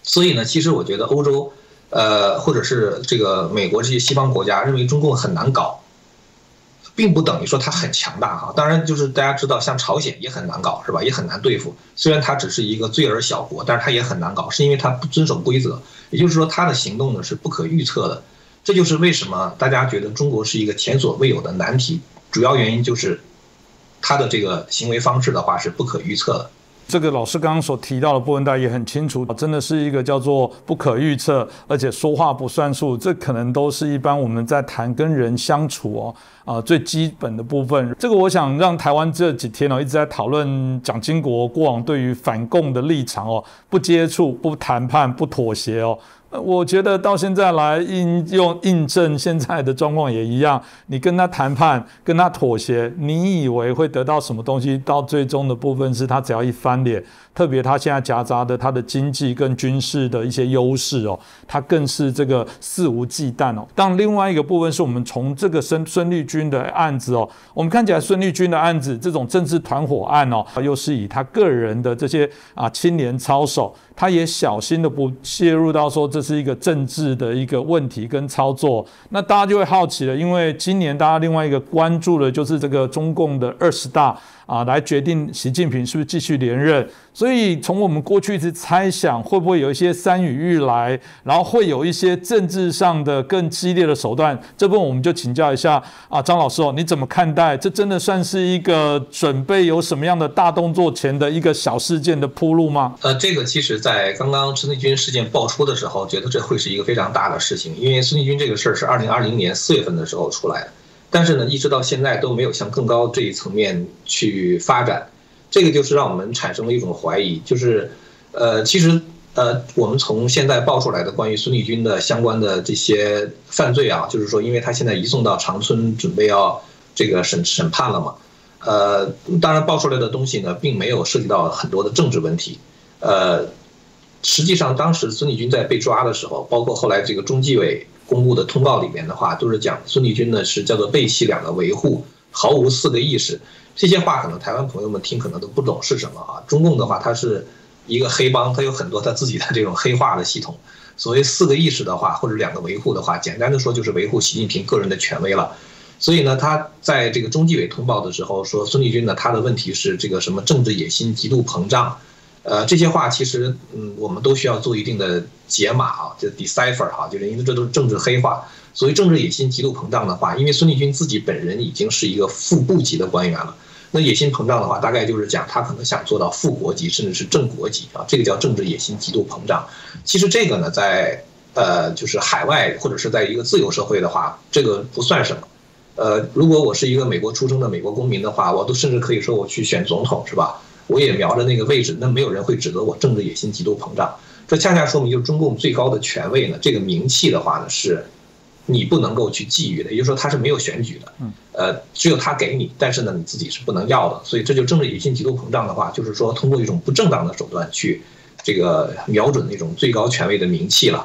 所以呢，其实我觉得欧洲或者是这个美国这些西方国家认为中共很难搞，并不等于说它很强大哈。当然，就是大家知道，像朝鲜也很难搞，是吧？也很难对付。虽然它只是一个罪而小国，但是它也很难搞，是因为它不遵守规则。也就是说，它的行动呢是不可预测的。这就是为什么大家觉得中国是一个前所未有的难题，主要原因就是它的这个行为方式的话是不可预测的。这个老师刚刚所提到的部分，大家也很清楚，真的是一个叫做不可预测，而且说话不算数，这可能都是一般我们在谈跟人相处最基本的部分。这个我想让台湾这几天一直在讨论蒋经国过往对于反共的立场不接触、不谈判、不妥协我觉得到现在来印证现在的状况也一样，你跟他谈判，跟他妥协，你以为会得到什么东西，到最终的部分是他只要一翻脸，特别他现在夹杂的他的经济跟军事的一些优势他更是这个肆无忌惮但另外一个部分是我们从这个孙立军的案子我们看起来孙立军的案子这种政治团伙案又是以他个人的这些清廉操守，他也小心的不介入到说这是一个政治的一个问题跟操作。那大家就会好奇了，因为今年大家另外一个关注的就是这个中共的20大来决定习近平是不是继续连任。所以从我们过去一直猜想，会不会有一些山雨欲来，然后会有一些政治上的更激烈的手段。这部分我们就请教一下张老师你怎么看待？这真的算是一个准备有什么样的大动作前的一个小事件的铺路吗？这个其实在刚刚孙立军事件爆出的时候，觉得这会是一个非常大的事情，因为孙立军这个事儿是2020年4月份的时候出来的，但是呢，一直到现在都没有向更高这一层面去发展。这个就是让我们产生了一种怀疑，就是其实我们从现在爆出来的关于孙立军的相关的这些犯罪就是说，因为他现在移送到长春，准备要这个审判了嘛。当然爆出来的东西呢，并没有涉及到很多的政治问题。实际上当时孙立军在被抓的时候，包括后来这个中纪委公布的通报里面的话，都是讲孙立军呢是叫做背弃两个维护，毫无4个意识。这些话可能台湾朋友们听可能都不懂是什么中共的话，它是一个黑帮，它有很多它自己的这种黑化的系统。所谓4个意识的话，或者2个维护的话，简单的说就是维护习近平个人的权威了。所以呢，他在这个中纪委通报的时候说，孙立军呢他的问题是这个什么政治野心极度膨胀。这些话其实我们都需要做一定的解码就 decipher 就是因为这都是政治黑话。所谓政治野心极度膨胀的话，因为孙立军自己本人已经是一个副部级的官员了。那野心膨胀的话，大概就是讲他可能想做到副国级，甚至是正国级这个叫政治野心极度膨胀。其实这个呢，在就是海外或者是在一个自由社会的话，这个不算什么。如果我是一个美国出生的美国公民的话，我都甚至可以说我去选总统，是吧？我也瞄着那个位置，那没有人会指责我政治野心极度膨胀。这恰恰说明，就是中共最高的权位呢，这个名气的话呢，是你不能够去觊觎的，也就是说他是没有选举的，只有他给你，但是呢你自己是不能要的，所以这就政治野心极度膨胀的话，就是说通过一种不正当的手段去这个瞄准那种最高权位的名气了。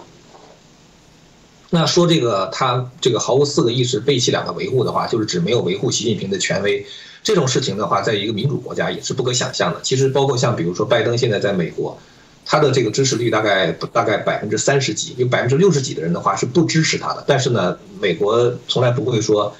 那说这个他这个毫无4个意识，背弃2个维护的话，就是指没有维护习近平的权威。这种事情的话，在一个民主国家也是不可想象的。其实包括像比如说拜登现在在美国，他的这个支持率大概30%几，有60%几的人的话是不支持他的。但是呢，美国从来不会说，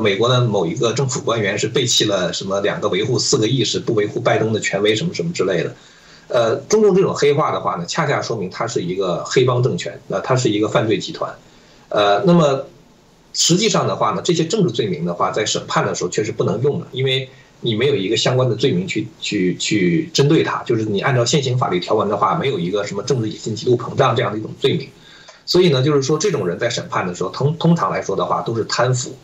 美国的某一个政府官员是背弃了什么2个维护4个意识，不维护拜登的权威什么什么之类的。中共这种黑化的话呢，恰恰说明它是一个黑帮政权，它是一个犯罪集团。那么实际上的话呢，这些政治罪名的话，在审判的时候确实不能用的，因为你没有一个相关的罪名去针对它，就是你按照现行法律条文的话，没有一个什么政治野心极度膨胀这样的一种罪名。所以呢，就是说这种人在审判的时候，通常来说的话，都是贪腐，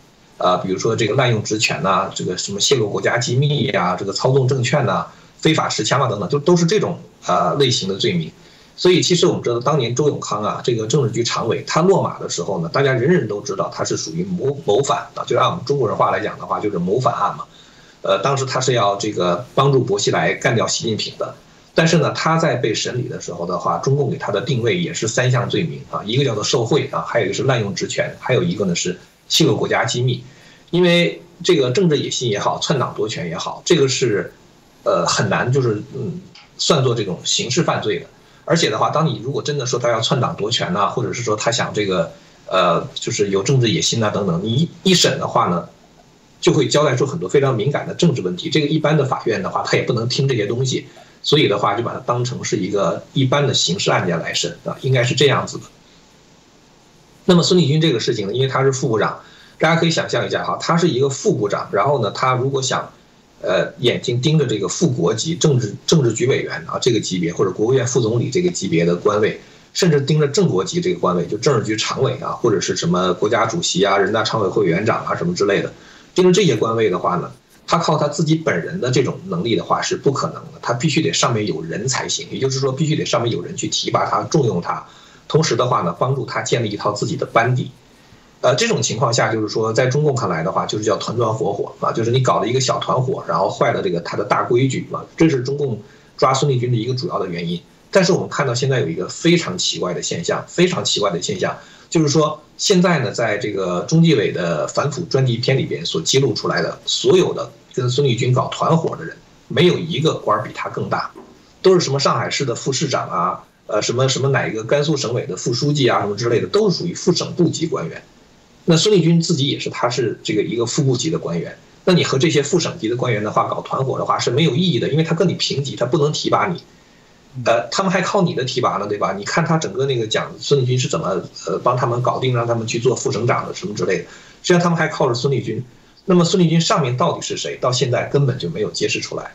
比如说这个滥用职权呐，这个什么泄露国家机密呀，这个操纵证券呐，非法持枪啊等等，都是这种类型的罪名。所以其实我们知道，当年周永康这个政治局常委他落马的时候呢，大家人人都知道他是属于谋反就是按我们中国人话来讲的话，就是谋反案嘛。当时他是要这个帮助薄熙来干掉习近平的。但是呢，他在被审理的时候的话，中共给他的定位也是3项罪名一个叫做受贿还有一个是滥用职权，还有一个呢是泄露国家机密。因为这个政治野心也好，篡党夺权也好，这个是很难就是算作这种刑事犯罪的。而且的话，当你如果真的说他要篡党夺权呐，或者是说他想这个就是有政治野心啊等等，你一审的话呢，就会交代出很多非常敏感的政治问题。这个一般的法院的话，他也不能听这些东西，所以的话就把它当成是一个一般的刑事案件来审啊，应该是这样子的。那么孙立军这个事情呢，因为他是副部长，大家可以想象一下哈，他是一个副部长，然后呢，他如果想眼睛盯着这个副国级政治局委员啊这个级别，或者国务院副总理这个级别的官位，甚至盯着正国级这个官位，就政治局常委啊，或者是什么国家主席啊、人大常委会委员长啊什么之类的，盯着这些官位的话呢，他靠他自己本人的这种能力的话是不可能的，他必须得上面有人才行，也就是说必须得上面有人去提拔他、重用他，同时的话呢，帮助他建立一套自己的班底。这种情况下，就是说，在中共看来的话，就是叫团团伙伙啊，就是你搞了一个小团伙，然后坏了这个他的大规矩啊，这是中共抓孙立军的一个主要的原因。但是我们看到现在有一个非常奇怪的现象，就是说现在呢，在这个中纪委的反腐专题片里边所揭露出来的所有的跟孙立军搞团伙的人，没有一个官比他更大，都是什么上海市的副市长啊，什么哪一个甘肃省委的副书记啊，什么之类的，都是属于副省部级官员。那孙立军自己也是，他是这个一个副部级的官员。那你和这些副省级的官员的话搞团伙的话是没有意义的，因为他跟你平级，他不能提拔你。他们还靠你的提拔呢，对吧？你看他整个那个讲孙立军是怎么帮他们搞定，让他们去做副省长的什么之类的，实际上他们还靠着孙立军。那么孙立军上面到底是谁，到现在根本就没有揭示出来。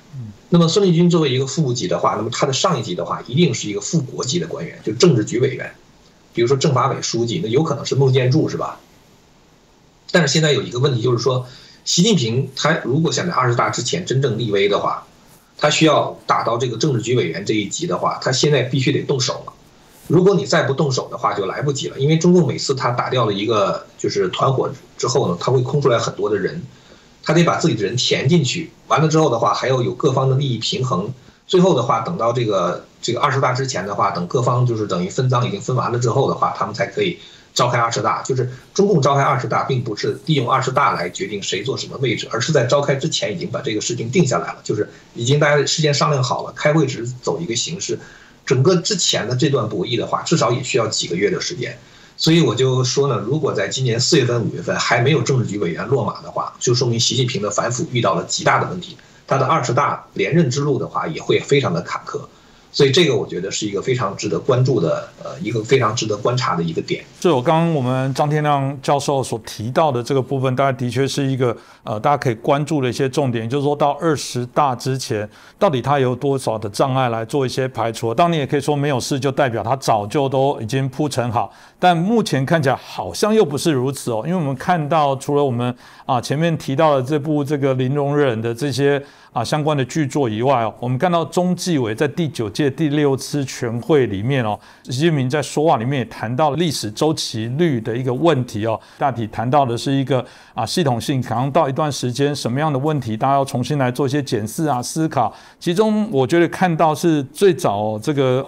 那么孙立军作为一个副部级的话，那么他的上一级的话一定是一个副国级的官员，就政治局委员，比如说政法委书记，那有可能是孟建柱，是吧？但是现在有一个问题，就是说，习近平他如果想在20大之前真正立威的话，他需要打到这个政治局委员这一级的话，他现在必须得动手了。如果你再不动手的话，就来不及了。因为中共每次他打掉了一个就是团伙之后呢，他会空出来很多的人，他得把自己的人填进去。完了之后的话，还要有各方的利益平衡。最后的话，等到这个20大之前的话，等各方就是等于分赃已经分完了之后的话，他们才可以召开20大。就是中共召开20大，并不是利用20大来决定谁坐什么位置，而是在召开之前已经把这个事情定下来了，就是已经大家事先商量好了，开会只是走一个形式。整个之前的这段博弈的话，至少也需要几个月的时间。所以我就说呢，如果在今年4月份、5月份还没有政治局委员落马的话，就说明习近平的反腐遇到了极大的问题，他的20大连任之路的话也会非常的坎坷。所以这个我觉得是一个非常值得关注的，一个非常值得观察的一个点。就我刚刚我们张天亮教授所提到的这个部分，大概的确是一个大家可以关注的一些重点，就是说到20大之前，到底它有多少的障碍来做一些排除。当然也可以说没有事就代表它早就都已经铺陈好，但目前看起来好像又不是如此哦，因为我们看到除了我们前面提到的这部这个零容忍的这些相关的剧作以外我们看到中纪委在第9届第6次全会里面习近平在说话里面也谈到历史周期率的一个问题大体谈到的是一个系统性，可能到一段时间什么样的问题，大家要重新来做一些检视思考。其中我觉得看到是最早这个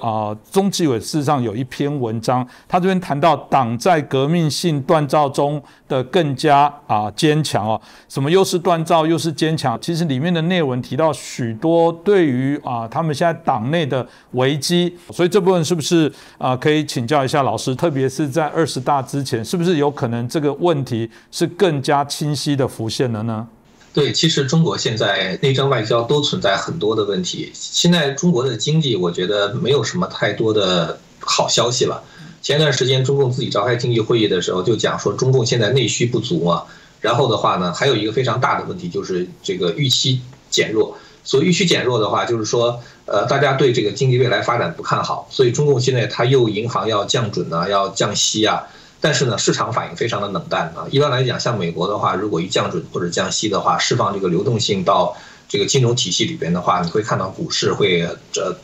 中纪委事实上有一篇文章，他这边谈到党在革命性锻造中的更加坚强什么又是锻造又是坚强，其实里面的内文提到许多对于他们现在党内的危机，所以这部分是不是可以请教一下老师，特别是在20大之前，是不是有可能这个问题是更加清晰的浮现了呢？对，其实中国现在内政外交都存在很多的问题。现在中国的经济，我觉得没有什么太多的好消息了。前段时间中共自己召开经济会议的时候，就讲说中共现在内需不足嘛。然后的话呢，还有一个非常大的问题就是这个预期减弱。所谓预期减弱的话，就是说大家对这个经济未来发展不看好，所以中共现在它又银行要降准要降息但是呢，市场反应非常的冷淡一般来讲，像美国的话，如果一降准或者降息的话，释放这个流动性到这个金融体系里边的话，你会看到股市会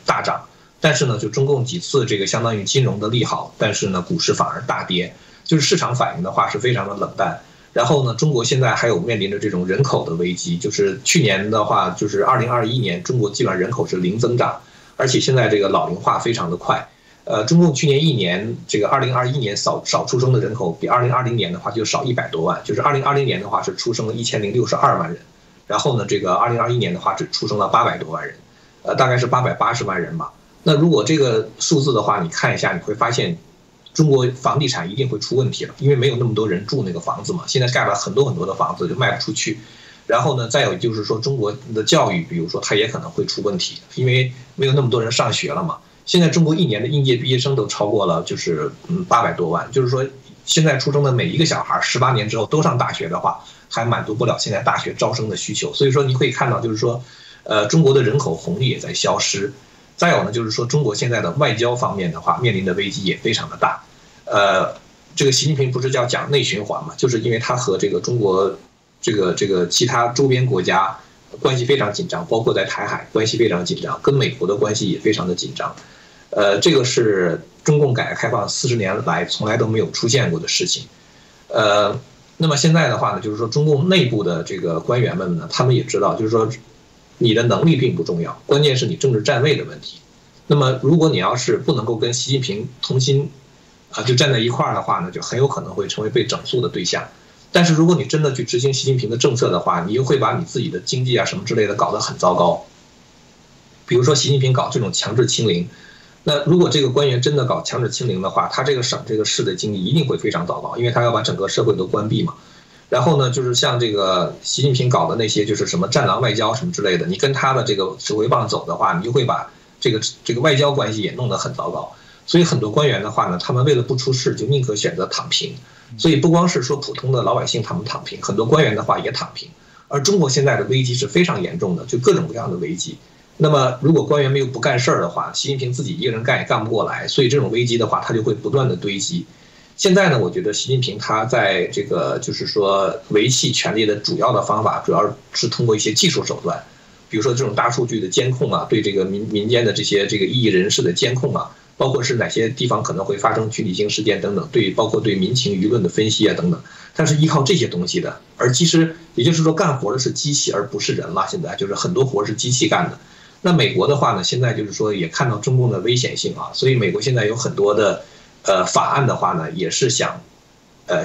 大涨。但是呢，就中共几次这个相当于金融的利好，但是呢，股市反而大跌，就是市场反应的话是非常的冷淡。然后呢，中国现在还有面临着这种人口的危机，就是去年的话，就是2021年，中国基本上人口是零增长，而且现在这个老龄化非常的快。中共去年1年这个2021年少出生的人口比2020年的话就少100多万，就是2020年的话是出生了1062万人，然后呢，这个2021年的话只出生了800多万人，大概是880万人吧。那如果这个数字的话，你看一下，你会发现中国房地产一定会出问题了，因为没有那么多人住那个房子嘛。现在盖了很多很多的房子就卖不出去。然后呢，再有就是说中国的教育，比如说它也可能会出问题，因为没有那么多人上学了嘛。现在中国一年的应届毕业生都超过了就是800多万，就是说现在出生的每一个小孩18年之后都上大学的话，还满足不了现在大学招生的需求。所以说你可以看到就是说，中国的人口红利也在消失。再有呢，就是说中国现在的外交方面的话，面临的危机也非常的大。这个习近平不是叫讲内循环嘛，就是因为他和这个中国这个其他周边国家关系非常紧张，包括在台海关系非常紧张，跟美国的关系也非常的紧张。这个是中共改革开放40年来从来都没有出现过的事情。那么现在的话呢，就是说中共内部的这个官员们呢，他们也知道，就是说你的能力并不重要，关键是你政治站位的问题。那么如果你要是不能够跟习近平同心就站在一块儿的话呢，就很有可能会成为被整肃的对象。但是如果你真的去执行习近平的政策的话，你又会把你自己的经济啊什么之类的搞得很糟糕。比如说习近平搞这种强制清零，那如果这个官员真的搞强制清零的话，他这个省这个市的经济一定会非常糟糕，因为他要把整个社会都关闭嘛。然后呢，就是像这个习近平搞的那些就是什么战狼外交什么之类的，你跟他的这个指挥棒走的话，你就会把这个外交关系也弄得很糟糕。所以很多官员的话呢，他们为了不出事，就宁可选择躺平。所以不光是说普通的老百姓他们躺平，很多官员的话也躺平。而中国现在的危机是非常严重的，就各种各样的危机。那么如果官员们又不干事儿的话，习近平自己一个人干也干不过来，所以这种危机的话，他就会不断的堆积。现在呢，我觉得习近平他在这个就是说维系权力的主要的方法，主要是通过一些技术手段，比如说这种大数据的监控啊，对这个民间的这些这个异议人士的监控啊，包括是哪些地方可能会发生群体性事件等等，包括对民情舆论的分析啊等等，它是依靠这些东西的。而其实也就是说，干活的是机器而不是人了。现在就是很多活是机器干的。那美国的话呢，现在就是说也看到中共的危险性啊，所以美国现在有很多的法案的话呢，也是想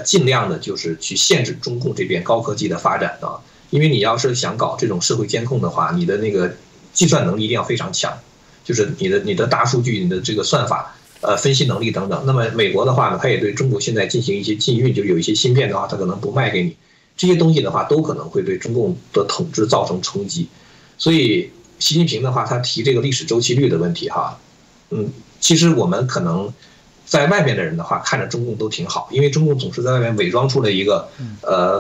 尽量的就是去限制中共这边高科技的发展啊。因为你要是想搞这种社会监控的话，你的那个计算能力一定要非常强，就是你的大数据、你的这个算法、分析能力等等。那么美国的话呢，它也对中国现在进行一些禁运，就是有一些芯片的话，它可能不卖给你，这些东西的话都可能会对中共的统治造成冲击。所以习近平的话，他提这个历史周期率的问题哈，其实我们可能在外面的人的话，看着中共都挺好，因为中共总是在外面伪装出了一个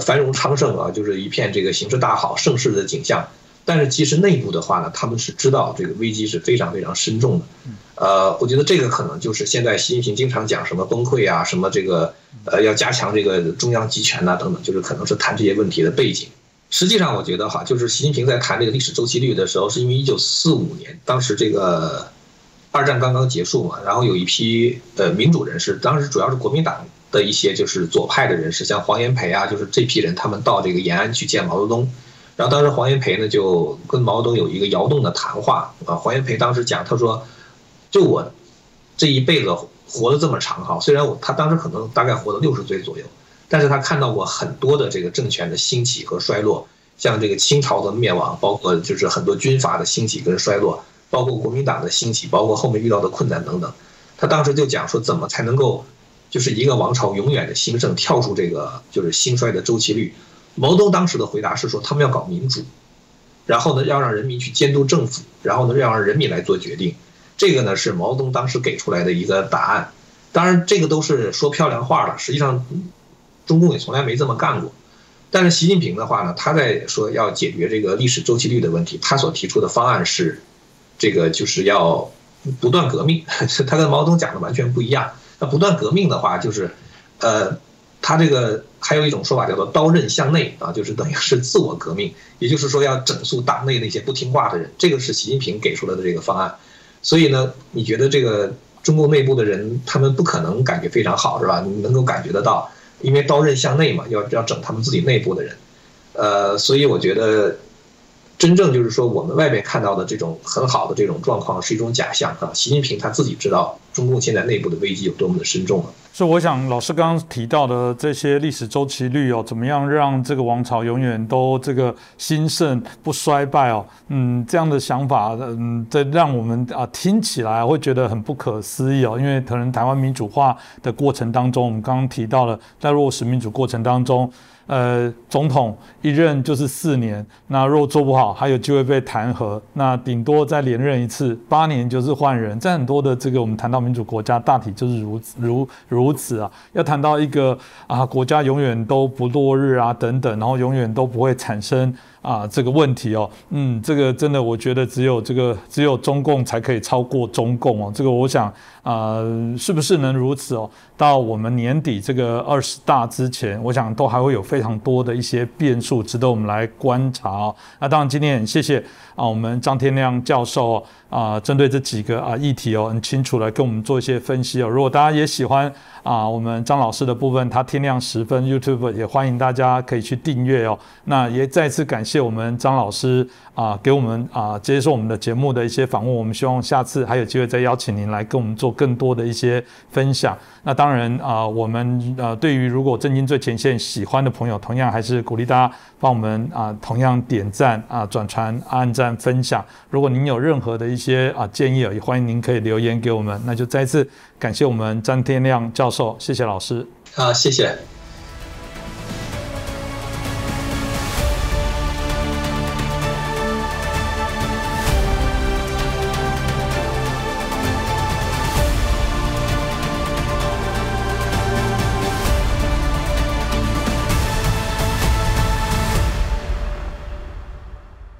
繁荣昌盛啊，就是一片这个形势大好、盛世的景象。但是其实内部的话呢，他们是知道这个危机是非常非常深重的。我觉得这个可能就是现在习近平经常讲什么崩溃啊，什么这个要加强这个中央集权呐等等，就是可能是谈这些问题的背景。实际上我觉得哈，就是习近平在谈这个历史周期率的时候，是因为1945年当时这个二战刚刚结束嘛，然后有一批民主人士，当时主要是国民党的一些就是左派的人士，像黄炎培啊，就是这批人，他们到这个延安去见毛泽东。然后当时黄炎培呢就跟毛泽东有一个窑洞的谈话啊。黄炎培当时讲，他说，就我这一辈子活得这么长哈，虽然他当时可能大概活了60岁左右，但是他看到过很多的这个政权的兴起和衰落，像这个清朝的灭亡，包括就是很多军阀的兴起跟衰落，包括国民党的兴起，包括后面遇到的困难等等。他当时就讲说，怎么才能够就是一个王朝永远的兴盛，跳出这个就是兴衰的周期率。毛泽东当时的回答是说，他们要搞民主，然后呢要让人民去监督政府，然后呢要让人民来做决定。这个呢是毛泽东当时给出来的一个答案。当然这个都是说漂亮话了，实际上中共也从来没这么干过。但是习近平的话呢，他在说要解决这个历史周期率的问题，他所提出的方案是这个就是要不断革命，他跟毛泽东讲的完全不一样。那不断革命的话，就是他这个还有一种说法叫做刀刃向内啊，就是等于是自我革命，也就是说要整肃党内那些不听话的人，这个是习近平给出来的这个方案。所以呢，你觉得这个中共内部的人他们不可能感觉非常好是吧？你能够感觉得到，因为刀刃向内嘛，要整他们自己内部的人。所以我觉得真正就是说我们外面看到的这种很好的这种状况是一种假象啊。习近平他自己知道中共现在内部的危机有多么的深重了。所以我想老师刚刚提到的这些历史周期率怎么样让这个王朝永远都这个兴盛不衰败这样的想法，这让我们听起来会觉得很不可思议因为可能台湾民主化的过程当中，我们刚刚提到了在落实民主过程当中。总统一任就是4年，那如果做不好，还有机会被弹劾，那顶多再连任一次，8年就是换人。在很多的这个我们谈到民主国家，大体就是如此啊。要谈到一个国家永远都不落日等等，然后永远都不会产生这个问题这个真的我觉得只有中共才可以超过中共这个我想是不是能如此到我们年底这个20大之前，我想都还会有非常多的一些变数值得我们来观察那当然今天很谢谢我们张天亮教授针对这几个议题很清楚的跟我们做一些分析如果大家也喜欢我们张老师的部分，他天亮10分 YouTube 也欢迎大家可以去订阅那也再次感谢我们张老师给我们接受我们的节目的一些访问，我们希望下次还有机会再邀请您来跟我们做更多的一些分享。那当然我们对于如果震惊最前线喜欢的朋友，同样还是鼓励大家帮我们同样点赞转传按赞分享。如果您有任何的一些建议也欢迎您可以留言给我们。那就再次感谢我们张天亮教授，谢谢老师。谢谢。